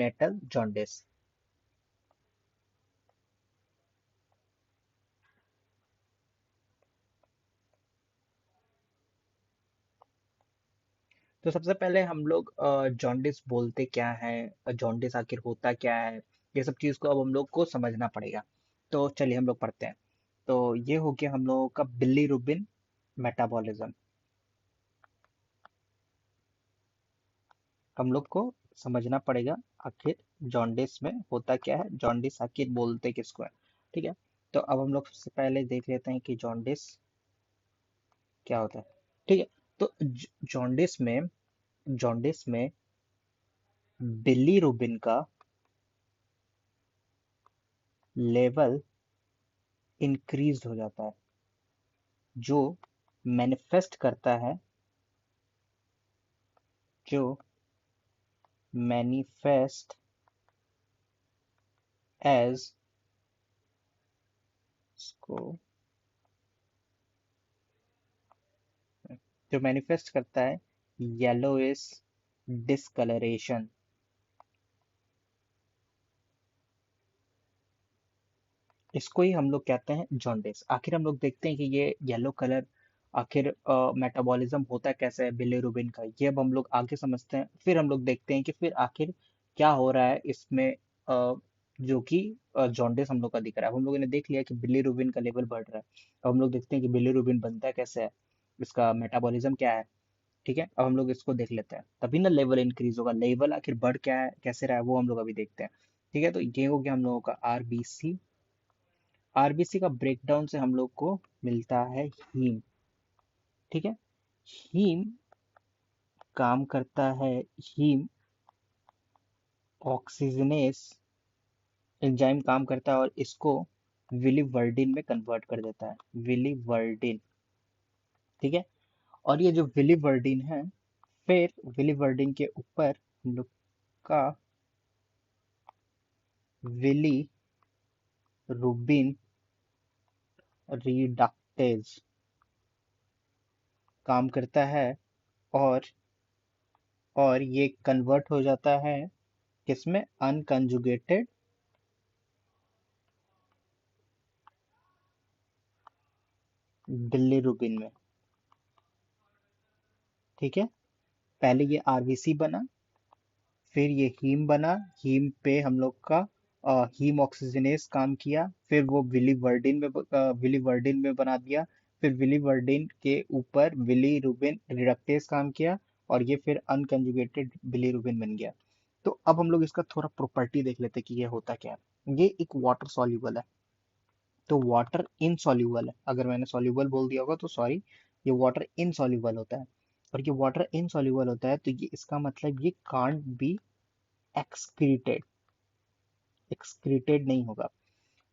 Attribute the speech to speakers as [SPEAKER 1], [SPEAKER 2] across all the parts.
[SPEAKER 1] Natal jaundice. तो सबसे पहले हम लोग जॉन्डिस बोलते क्या है, जॉन्डिस आखिर होता क्या है, ये सब चीज को अब हम लोग को समझना पड़ेगा। तो चलिए हम लोग पढ़ते हैं। तो ये हो गया हम लोगों का बिलीरुबिन मेटाबॉलिज्म। हम लोग को समझना पड़ेगा आखिर जॉन्डिस में होता क्या है, जॉन्डिस आखिर बोलते किसको है। ठीक है। तो अब हम लोग सबसे पहले देख लेते हैं कि जॉन्डिस क्या होता है। ठीक है। तो जॉन्डिस में बिलीरुबिन का लेवल इंक्रीज हो जाता है, जो मैनिफेस्ट करता है, जो मैनिफेस्ट एज इसको जो मैनिफेस्ट करता है येलोइश डिस्कलरेशन। इसको ही हम लोग कहते हैं जॉन्डिस। आखिर हम लोग देखते हैं कि ये येलो कलर आखिर मेटाबॉलिज्म होता कैसे है बिलीरुबिन का, ये अब हम लोग आगे समझते हैं। फिर हम लोग देखते हैं कि फिर आखिर क्या हो रहा है इसमें, जो कि जॉन्डिस हम लोग का दिख रहा है। अब हम लोगों ने देख लिया कि बिलीरुबिन का लेवल बढ़ रहा है। अब हम लोग देखते हैं कि बिलीरुबिन बनता है कैसे है, इसका मेटाबॉलिज्म क्या है। ठीक है। अब हम लोग इसको देख लेते हैं, तभी ना लेवल इंक्रीज होगा। लेवल आखिर बढ़ क्या है कैसे रहा है वो हम लोग अभी देखते हैं। ठीक है। तो ये हो गया हम लोगों का आरबीसी। आरबीसी का ब्रेकडाउन से हम लोग को मिलता है हीम। ठीक है। हीम काम करता है, हीम ऑक्सीजनेस एंजाइम काम करता है और इसको विलिवर्डिन में कन्वर्ट कर देता है, विलिवर्डिन। ठीक है। और ये जो विलिवर्डिन है, फिर विलिवर्डिन के ऊपर हम लोग का विली रूबिन रिडक्टेज काम करता है, और ये कन्वर्ट हो जाता है किसमें, अनकंजुगेटेड बिलीरुबिन में। ठीक है। पहले ये आरबीसी बना, फिर ये हीम बना, हीम पे हम लोग का हीम ऑक्सीजनेस काम किया, फिर वो विलीवर्डिन में बना दिया, फिर विलीवर्डिन के ऊपर बिलीरुबिन रिडक्टेस काम किया, और ये फिर अनकंजुगेटेड बिलीरुबिन बन गया। तो अब हम लोग इसका थोड़ा प्रॉपर्टी देख लेते हैं कि ये होता क्या है। ये एक वाटर सॉल्यूबल है, तो वाटर इनसॉल्यूबल है। अगर मैंने सॉल्यूबल बोल दिया होगा तो सॉरी, ये वाटर इनसॉल्यूबल होता है। और ये वाटर इनसॉल्यूबल होता है तो ये इसका मतलब ये कांट बी एक्सक्रीटेड, एक्सक्रीटेड नहीं होगा।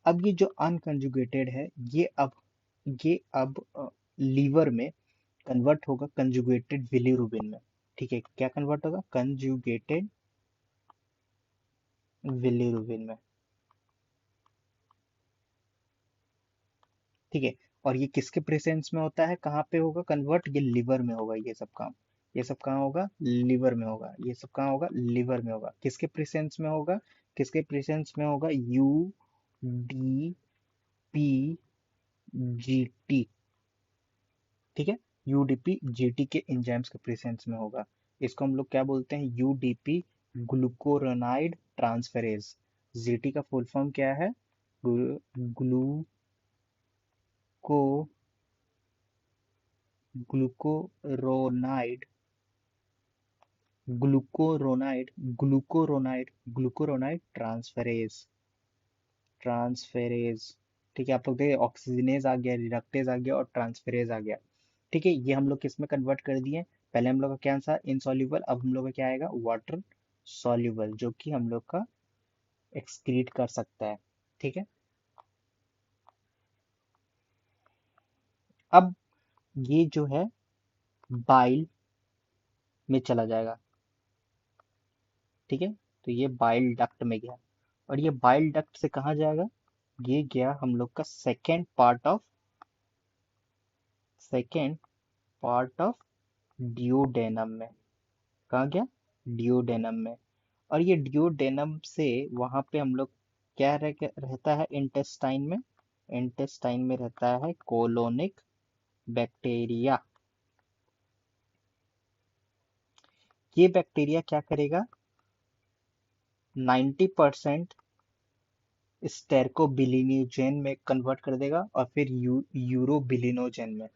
[SPEAKER 1] अब ये जो अनकंजुगेटेड है, ये अब लीवर में कन्वर्ट होगा कंजुगेटेड बिलीरुबिन में। ठीक है। क्या कन्वर्ट होगा, कंजुगेटेड बिलीरुबिन में। ठीक है। और ये किसके प्रेजेंस में होता है, कहाँ पे होगा कन्वर्ट, ये लिवर में होगा। ये सब काम, ये सब कहाँ होगा, लिवर में होगा। ये सब कहाँ होगा, लिवर में होगा। किसके प्रेजेंस में होगा, किसके प्रेजेंस में होगा, U D P G T. ठीक है। यूडीपी जीटी के एंजाइम्स के प्रेजेंस में होगा। इसको हम लोग क्या बोलते हैं, यूडीपी ग्लूकोरोनाइड ट्रांसफेरेज। जीटी का फुल फॉर्म क्या है, ग्लूको glucuronide glucuronide glucuronide transferase, transferase. ठीक है। आप लोग देखिए ऑक्सीजनेज आ गया, रिडक्टेज आ गया और ट्रांसफेरेज आ गया। ठीक है। ये हम लोग किस में कन्वर्ट कर दिए, पहले हम लोग का क्या था, इनसॉल्यूबल, अब हम लोग का क्या आएगा, वाटर सॉल्यूबल, जो कि हम लोग का एक्सक्रीट कर सकता है। ठीक है। अब ये जो है बाइल में चला जाएगा। ठीक है। तो ये बाइल डक्ट में गया, और ये बाइल डक्ट से कहाँ जाएगा, ये गया हम लोग का सेकेंड पार्ट ऑफ डिओडेनम में। कहाँ गया, डिओडेनम में। और ये डिओडेनम से वहां पे हम लोग क्या रहता है इंटेस्टाइन में। इंटेस्टाइन में रहता है कोलोनिक बैक्टीरिया। ये बैक्टीरिया क्या करेगा, 90% स्टेरकोबिलिनोजेन में कन्वर्ट कर देगा और फिर यूरोबिलिनोजेन में।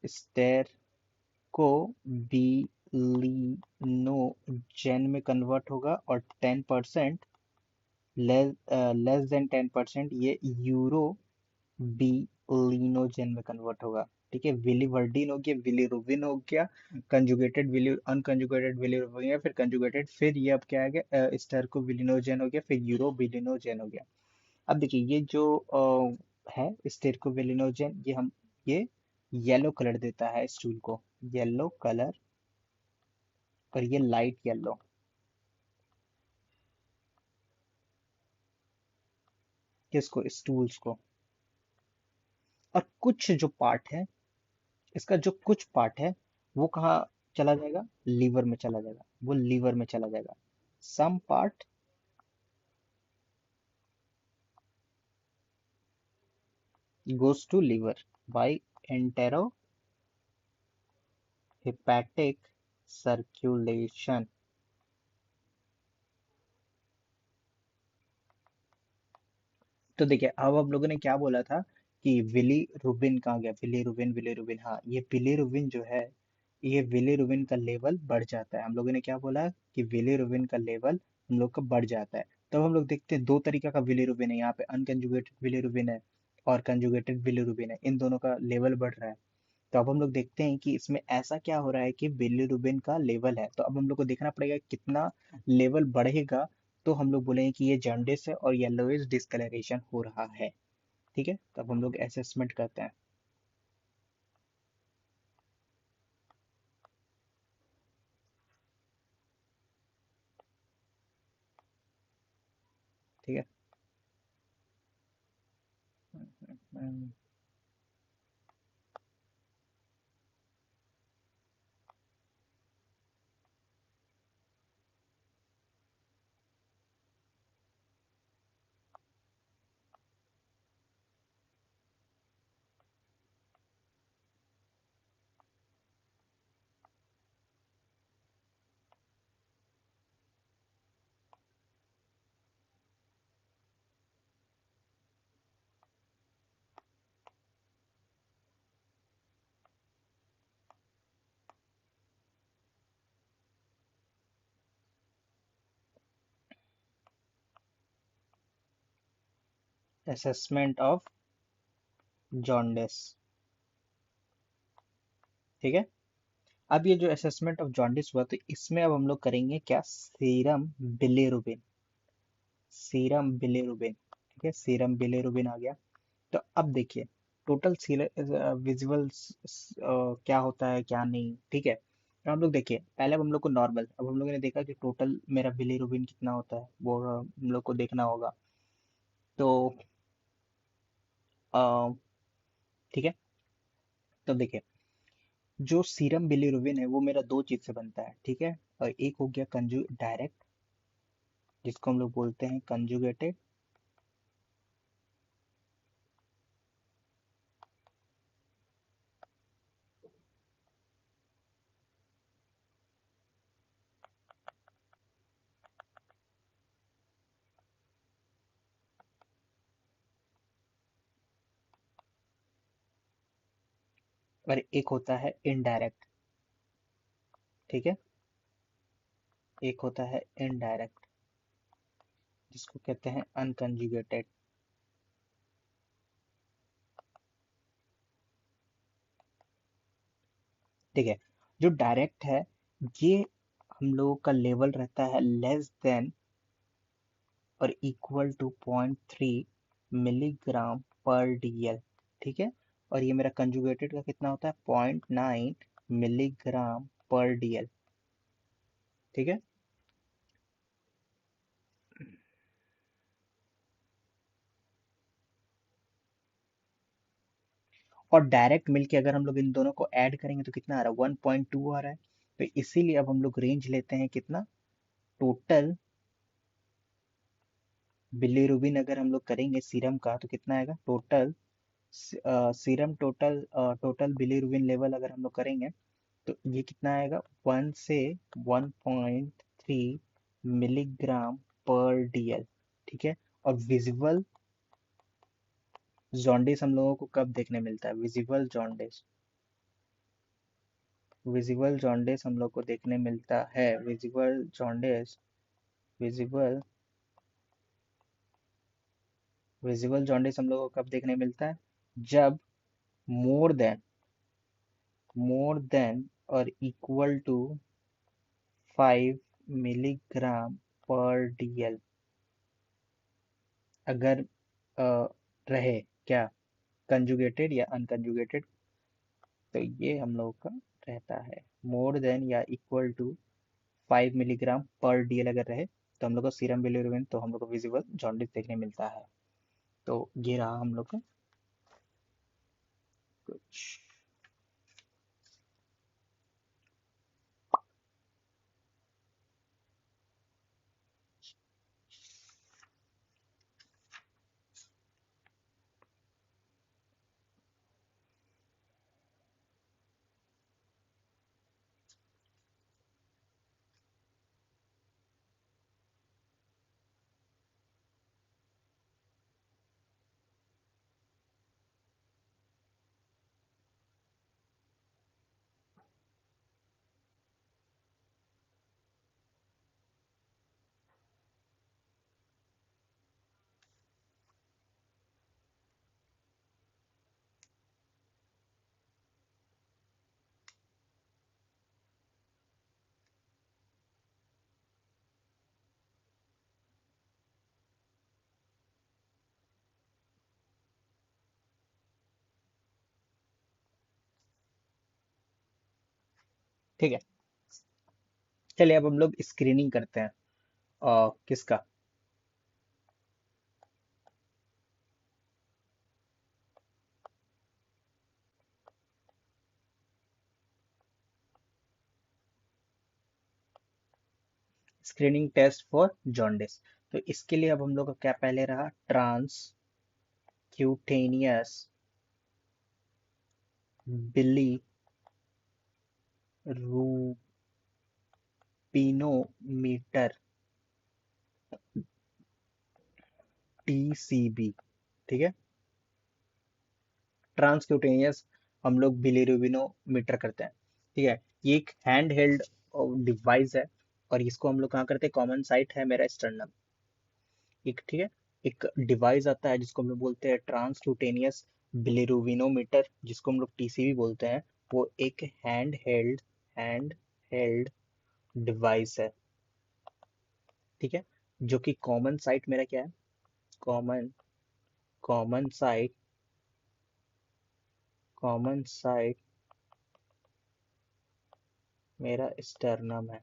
[SPEAKER 1] स्टेरकोबिलिनोजेन में कन्वर्ट होगा और 10% लेस देन 10% ये यूरो बिलिनोजेन में कन्वर्ट होगा। ठीक है, विलिवर्डिन हो गया, विलिरुबिन हो गया, कंजुगेटेड विली अनकंजुगेटेड विलिरुबिन हो गया, फिर कंजुगेटेड, फिर ये अब क्या आ गया, स्टेरकोबिलिनोजेन हो गया, फिर यूरोबिलिनोजेन हो गया। अब देखिए ये जो है स्टेरकोबिलिनोजेन, ये येलो कलर देता है स्टूल को, येलो कलर, और ये लाइट येलो, किसको, स्टूल्स को। और कुछ जो पार्ट है, इसका जो कुछ पार्ट है वो कहाँ चला जाएगा, लीवर में चला जाएगा, वो लीवर में चला जाएगा। Some part goes to liver by entero hepatic circulation. तो देखिए अब हम लोगों ने क्या बोला था कि विली रूबिन कहाँ गया, विली रूबिन, विली रूबिन, हाँ ये विली रूबिन जो है, ये विली रूबिन का लेवल बढ़ जाता है। हम लोगों ने क्या बोला कि विली रूबिन का लेवल हम लोग का बढ़ जाता है। तब हम लोग देखते हैं दो तरीका का विली रूबिन है यहाँ पे, अनकंजुगेटेड विली रूबिन है और कंजुगेटेड विली रूबिन है, इन दोनों का लेवल बढ़ रहा है। तो अब हम लोग देखते हैं कि इसमें ऐसा क्या हो रहा है कि बिलीरुबिन का लेवल है, तो अब हम लोग को देखना पड़ेगा कितना लेवल बढ़ेगा, तो हम लोग बोलेंगे कि ये जॉन्डिस है और येलोइश डिस्कलरेशन हो रहा है। ठीक है, तब हम लोग असेसमेंट करते हैं। ठीक है, असेसमेंट ऑफ जॉन्डिस। ठीक है, अब ये जो असेसमेंट ऑफ जॉन्डिस हुआ, तो इसमें अब हम लोग करेंगे क्या, सीरम बिलिरुबिन, सीरम बिलिरुबिन। ठीक है, सीरम बिलिरुबिन आ गया। तो अब देखिए टोटल विजुअल क्या होता है क्या नहीं। ठीक है, तो हम लोग देखिए पहले अब हम लोग को नॉर्मल, अब हम लोगों ने देखा कि टोटल मेरा बिलीरुबिन कितना होता है वो हम लोग को देखना होगा। तो अ, ठीक है, तो देखिए जो सीरम बिलीरुबिन है वो मेरा दो चीज से बनता है। ठीक है, और एक हो गया कंजू डायरेक्ट, जिसको हम लोग बोलते हैं कंजुगेटेड, और एक होता है इनडायरेक्ट। ठीक है, एक होता है इनडायरेक्ट, जिसको कहते हैं अनकंजुगेटेड। ठीक है, जो डायरेक्ट है ये हम लोगों का लेवल रहता है लेस देन और इक्वल टू 0.3 मिलीग्राम पर डीएल। ठीक है, और ये मेरा कंजुगेटेड का कितना होता है, 0.9 मिलीग्राम पर डीएल। ठीक है, और डायरेक्ट मिलके अगर हम लोग इन दोनों को ऐड करेंगे तो कितना आ रहा है, 1.2 आ रहा है। तो इसीलिए अब हम लोग रेंज लेते हैं कितना, टोटल बिलीरुबिन अगर हम लोग करेंगे सीरम का तो कितना आएगा total, serum total, total bilirubin level अगर हम लोग करेंगे तो ये कितना आएगा 1 से 1.3 मिलीग्राम पर डीएल। ठीक है। और विजिबल जॉन्डिस हम लोगों को कब देखने मिलता है? विजिबल जॉन्डिस, विजिबल जॉन्डिस हम लोग को देखने मिलता है, visible jaundice, visible visible jaundice हम लोग को कब देखने मिलता है? जब मोर देन, और इक्वल टू 5 मिलीग्राम पर डीएल अगर रहे, क्या, कंजुगेटेड या अनकंजुगेटेड, तो ये हम लोग का रहता है मोर देन या इक्वल टू 5 मिलीग्राम पर डीएल अगर रहे तो हम लोग को सीरम बिलिरुबिन, तो हम लोग को विजिबल जॉन्डिस देखने मिलता है। तो ये रहा हम लोग का कुछ। ठीक है, चलिए अब हम लोग स्क्रीनिंग करते हैं। किसका? Screening test for jaundice. तो इसके लिए अब हम लोग का क्या पहले रहा? ट्रांस क्यूटेनियस बिली रूपिनोमीटर, टीसीबी। ठीक है। ट्रांसक्यूटेनियस हम लोग बिलीरुबिनोमीटर करते हैं। ठीक है। ये एक हैंड हेल्ड डिवाइस है और इसको हम लोग कहाँ करते हैं? कॉमन साइट है मेरा स्टर्नम। एक, ठीक है, एक डिवाइस आता है जिसको हम लोग बोलते हैं ट्रांसक्यूटेनियस बिलीरुबिनोमीटर, जिसको हम लोग टीसीबी बोलते हैं। वो एक हैंड हेल्ड डिवाइस है। ठीक है। जो कि कॉमन साइट मेरा क्या है? Common common site common site मेरा स्टर्नम है।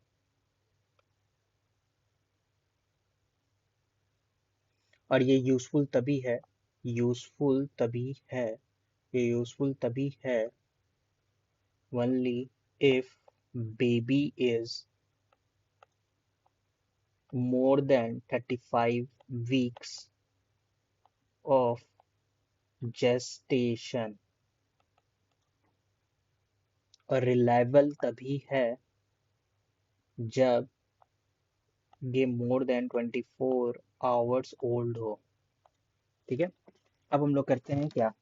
[SPEAKER 1] और ये यूजफुल तभी है, ये यूजफुल तभी है only if baby is more than 35 weeks of gestation, और रिलायबल तभी है जब ये मोर देन 24 आवर्स ओल्ड हो। ठीक है। अब हम लोग करते हैं क्या?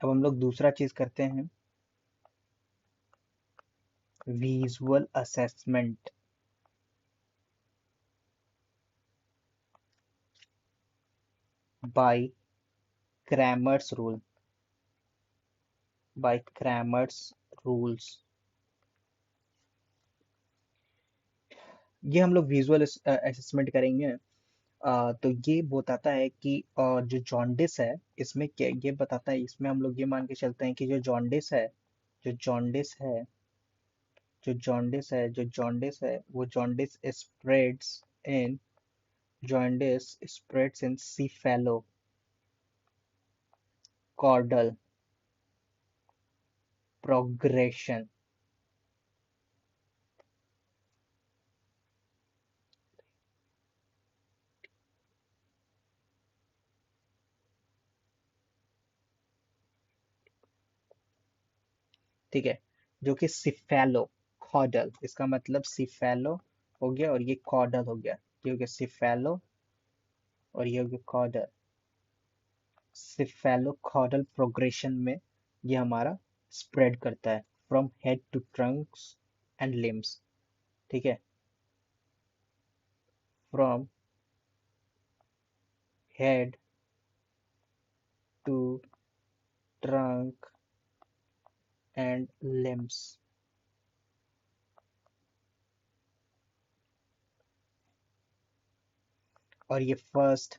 [SPEAKER 1] अब हम लोग दूसरा चीज करते हैं, visual assessment by Kramer's rule, by Kramer's rules. ये हम लोग विजुअल असेसमेंट करेंगे। तो ये बताता है कि जो जॉन्डिस है इसमें क्या, ये बताता है, इसमें हम लोग ये मान के चलते हैं कि जो जॉन्डिस है वो जॉन्डिस स्प्रेड्स इन सीफेलो कॉर्डल प्रोग्रेशन। ठीक है, जो कि सिफेलो कॉडल, इसका मतलब सिफेलो हो गया और ये कॉडल हो गया। ये हो गया सिफेलो और ये हो गया कॉडल। सिफेलो कॉडल प्रोग्रेशन में ये हमारा स्प्रेड करता है from head to trunks and limbs. ठीक है, from head to trunk and limbs. और ये first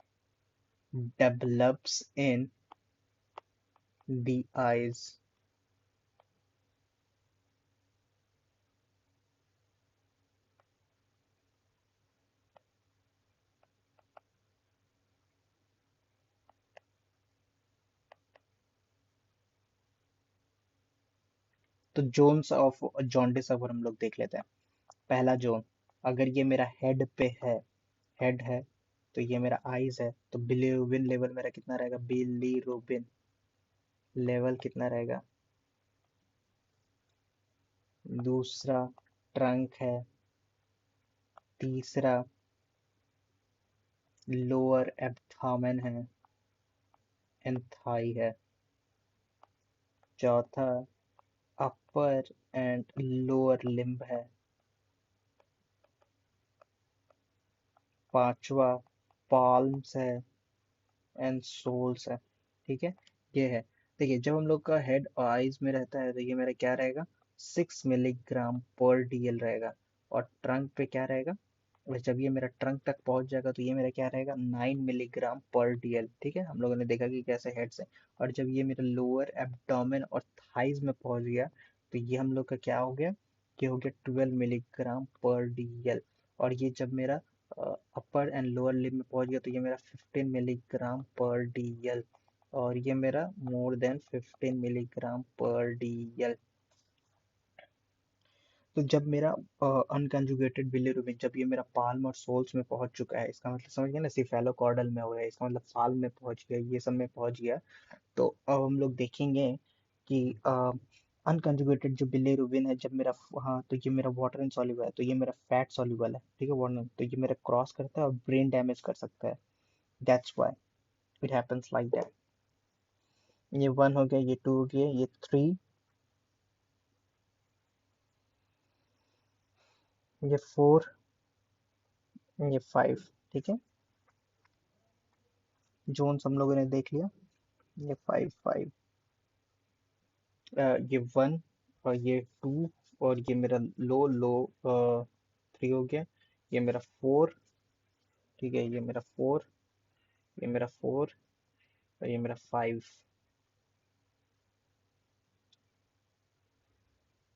[SPEAKER 1] develops in the eyes. तो जोन्स ऑफ जॉन्डिस अगर हम लोग देख लेते हैं। पहला जोन, अगर ये मेरा हेड पे है, हेड है, तो ये मेरा आईज है, तो बिलीरुबिन लेवल मेरा कितना रहेगा, बिलीरुबिन लेवल कितना रहेगा। दूसरा ट्रंक है। तीसरा लोअर एब्डामेन है, एंथाई है। चौथा अपर एंड लोअर लिम्ब है। पांचवा पाल्म्स है एंड सोल्स है। ठीक है, ये है। देखिए, जब हम लोग का हेड और आईज में रहता है तो ये मेरा क्या रहेगा, 6 मिलीग्राम पर डीएल रहेगा। और ट्रंक पे क्या रहेगा, और जब ये मेरा ट्रंक तक पहुंच जाएगा तो ये मेरा क्या रहेगा, 9 मिलीग्राम पर डीएल। ठीक है, हम लोगों ने देखा कि कैसे हेड से। और जब ये मेरा लोअर एब्डोमेन और थाइज में पहुंच गया तो ये हम लोग का क्या हो गया, ये हो गया 12 मिलीग्राम पर डीएल। और ये जब मेरा अपर एंड लोअर लिम्ब में पहुंच गया तो ये मेरा 15 मिलीग्राम पर डीएल। और ये मेरा मोर देन 15 मिलीग्राम पर डीएल। तो जब मेरा अनकंजुगेटेड बिलीरुबिन, जब ये मेरा पाल्म और सोल्स में पहुंच चुका है, इसका मतलब समझ गए ना, सिफेलोकॉर्डल में हो गया, इसका मतलब फाल में पहुंच गया, ये सब में पहुंच गया। तो अब हम लोग देखेंगे कि अनकंजुगेटेड जो बिलीरुबिन है, जब मेरा, हाँ, तो ये मेरा वाटर इनसॉल्युबल है, तो ये मेरा फैट सॉल्युबल है। ठीक है, वाटर, तो ये मेरा क्रॉस करता है और ब्रेन डैमेज कर सकता है। That's why it happens like that. ये वन हो गया, ये टू हो गया, ये थ्री, ये फोर, ये फाइव। ठीक है, जोन्स हम लोगों ने देख लिया। ये फाइव फाइव, ये वन, और ये टू, और ये मेरा लो लो थ्री हो गया। ये मेरा फोर। ठीक है, ये मेरा फोर, ये मेरा फोर, और ये मेरा फाइव।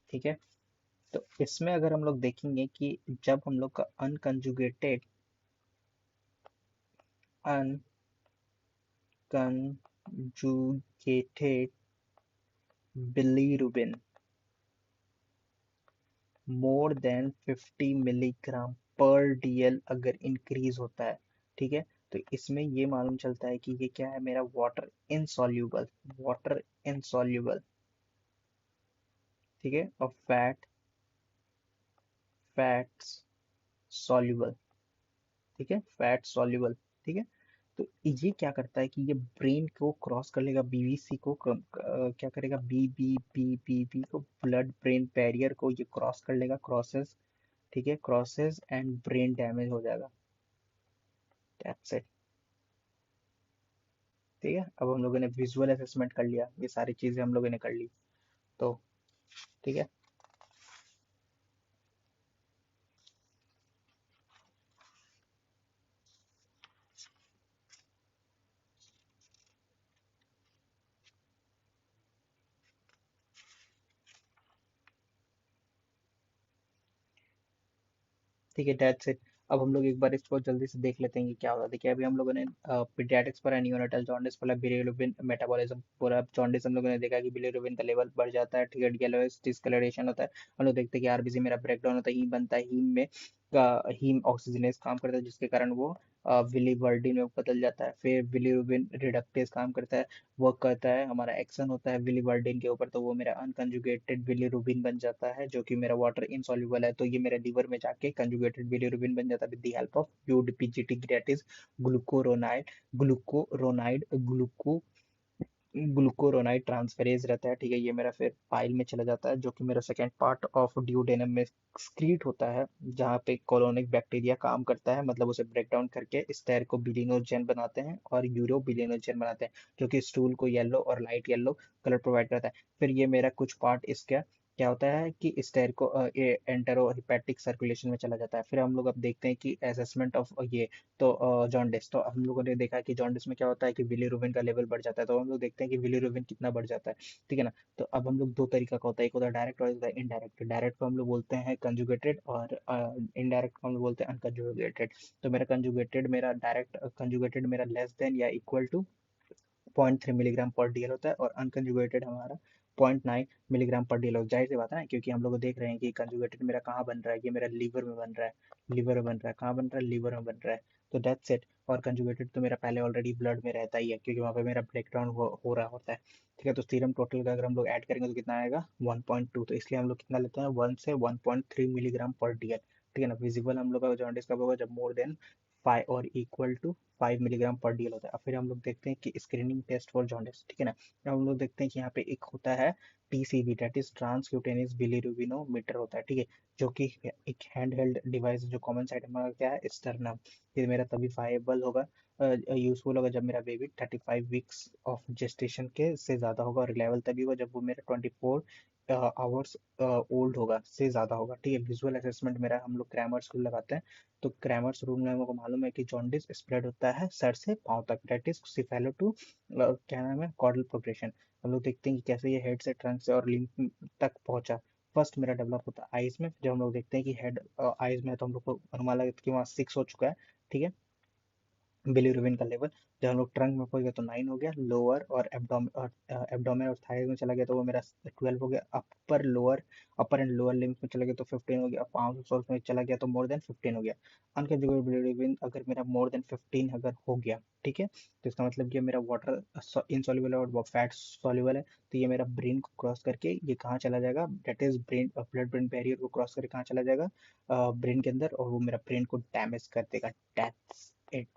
[SPEAKER 1] ठीक है, तो इसमें अगर हम लोग देखेंगे कि जब हम लोग का unconjugated bilirubin more than 50 milligram पर डीएल अगर इंक्रीज होता है, ठीक है, तो इसमें ये मालूम चलता है कि ये क्या है, मेरा वाटर इनसॉल्यूबल। ठीक है, और फैट्स सॉल्यूबल। ठीक है, फैट सॉल्यूबल। ठीक है, तो ये क्या करता है कि ये ब्रेन को क्रॉस कर लेगा, बीवीसी को क्या करेगा, बी को, ब्लड ब्रेन बैरियर को ये क्रॉस कर लेगा, क्रॉसेस। ठीक है, क्रॉसेस एंड ब्रेन डैमेज हो जाएगा। That's it. ठीक है, अब हम लोगों ने विजुअल असेसमेंट कर लिया, ये सारी चीजें हम लोगों ने कर ली। तो ठीक है, ठीक है, दैट्स इट। अब हम लोग एक बार इसको जल्दी से देख लेते हैं कि क्या होता है। देखिए, अभी हम लोगों ने पीडियाट्रिक्स पर नियोनेटल जॉन्डिस पर बिलिरुबिन मेटाबॉलिज्म पूरा जॉन्डिस हम लोगों ने देखा कि बिलिरुबिन का लेवल बढ़ जाता है। ठीक है, येलोइश डिस्कलरेशन होता है। हम लोग देखते हैं कि आरबीसी मेरा ब्रेकडाउन होता है, हीम बनता है, हीम में हीम ऑक्सीजनेस काम करता है जिसके कारण वो विलीवर्डिन में बदल जाता है। फिर विलीरुबिन रिडक्टेज काम करता है, वर्क करता है, हमारा एक्शन होता है विलीवर्डिन के ऊपर, तो वो मेरा अनकंजुगेटेड बिलीरुबिन बन जाता है जो कि मेरा वाटर इनसॉल्युबल है, तो ये मेरे लिवर में जाके कंजुगेटेड बिलीरुबिन बन जाता है with the help of UDPGT, that is glucuronide glucuronide gluco glucuronide transferase रहता है, ठीक है। ये मेरा फिर पाइल में चला जाता है, जो कि मेरा सेकेंड पार्ट ऑफ ड्यूडेनम में एक्सक्रीट होता है, जहाँ पे कोलोनिक बैक्टीरिया काम करता है, मतलब उसे ब्रेक डाउन करके स्टेर को बिलिनोजन बनाते हैं और यूरो बिलिनोजन बनाते हैं, जो कि स्टूल को येलो और लाइट येलो कलर प्रोवाइड करता है। फिर ये मेरा कुछ पार्ट इसका क्या होता है कि स्टेर को एंटेरो हिपैटिक सर्कुलेशन में चला जाता है। फिर हम लोग अब देखते हैं कि असेसमेंट ऑफ ये, तो जॉन्डिस, तो हम लोगों ने देखा कि जॉन्डिस में क्या होता है कि बिलीरुबिन का लेवल बढ़ जाता है, तो हम लोग देखते हैं कि बिलीरुबिन कितना बढ़ जाता है, ठीक है ना। तो अब हम लोग दो तरीका का होता है, एक होता है डायरेक्ट और एक होता है इनडायरेक्ट। डायरेक्ट को हम लोग बोलते हैं कंजुगेटेड और इनडायरेक्ट को हम लोग बोलते हैं अनकंजुगेटेड। तो मेरा कंजुगेटेड, मेरा डायरेक्ट कंजुगेटेड मेरा लेस देन या इक्वल टू 0.3 मिलीग्राम पर डीएल होता है, और अनकंजुगेटेड हमारा 0.9 मिलीग्राम पर डीएल होता है। जाहिर सी बात है ना, क्योंकि हम लोग देख रहे हैं कि कंजुगेटेड मेरा कहाँ बन रहा है, ये मेरा लीवर में बन रहा है, लीवर में बन रहा है, कहाँ बन रहा है, लीवर में बन रहा है। तो दैट्स इट। और कंजुगेटेड तो मेरा पहले ऑलरेडी ब्लड में रहता ही है, क्योंकि वहाँ पे मेरा ब्रेक डाउन हो रहा होता है, ठीक है। तो सीरम टोटल का अगर हम लोग ऐड करेंगे तो कितना आएगा 1.2, तो इसलिए हम लोग कितना लेते हैं 1 से 1.3 मिलीग्राम पर डीएल, ठीक है ना। विजिबल हम लोग का जॉन्डिस कब होगा, जब मोर देन 5 और इक्वल टू 5 मिलीग्राम पर डीएल होता है। अब फिर हम लोग देखते हैं कि स्क्रीनिंग टेस्ट फॉर जॉन्डिस, ठीक है ना। अब हम लोग देखते हैं कि यहाँ पे एक होता है टीसीबी, दैट इज ट्रांसक्यूटेनियस बिलीरुबिनोमीटर होता है, ठीक है, जो कि एक हैंड हेल्ड डिवाइस, जो कॉमन साइड में क्या है स्टर्नम। ये मेरा तभी वायबल होगा, यूजफुल होगा, जब मेरा बेबी 35 वीक्स ऑफ जेस्टेशन के से ज़्यादा होगा, और रिलायबल तभी होगा जब वो मेरा 24 आवर्स ओल्ड होगा से ज़्यादा होगा, ठीक है। विजुअल असेसमेंट मेरा हम लोग क्रैमर्स रूल लगाते हैं, तो क्रैमर्स रूल में हमको मालूम है कि जॉन्डिस स्प्रेड होता है सर से पाँव तक, दैट इज सिफेलो टू क्या नाम है कॉर्डल प्रोग्रेशन। हम लोग देखते हैं कि कैसे ये हेड से ट्रंक से और लिम्फ तक पहुंचा। फर्स्ट मेरा डेवलप होता है आइज में, जब हम लोग देखते हैं कि हेड आइज में है, तो हम लोग को अनुमान लगा कि वहाँ 6 हो चुका है, ठीक है, बिलीरुबिन का लेवल। जब हम लोग ट्रंक में पहुंच गया तो 9 हो गया, लोअर और एब्डोमेन और थाइज में चला गया तो वो मेरा 12 हो गया, अपर एंड लोअर लिम्स में चला गया तो 15 हो गया, पाँव सोल्स में चला गया तो मोर देन 15 हो गया। अनकंजुगेटेड बिलीरुबिन अगर मेरा मोर देन 15 अगर हो गया, ठीक है, तो इसका मतलब ये मेरा वाटर इनसॉल्युबल है और फैट सॉल्युबल है, तो ये मेरा ब्रेन को क्रॉस करके ये कहाँ चला जाएगा, that is brain blood brain barrier को क्रॉस करके कहाँ चला जाएगा, ब्रेन के अंदर, और वो मेरा ब्रेन को डैमेज कर देगा। That's it.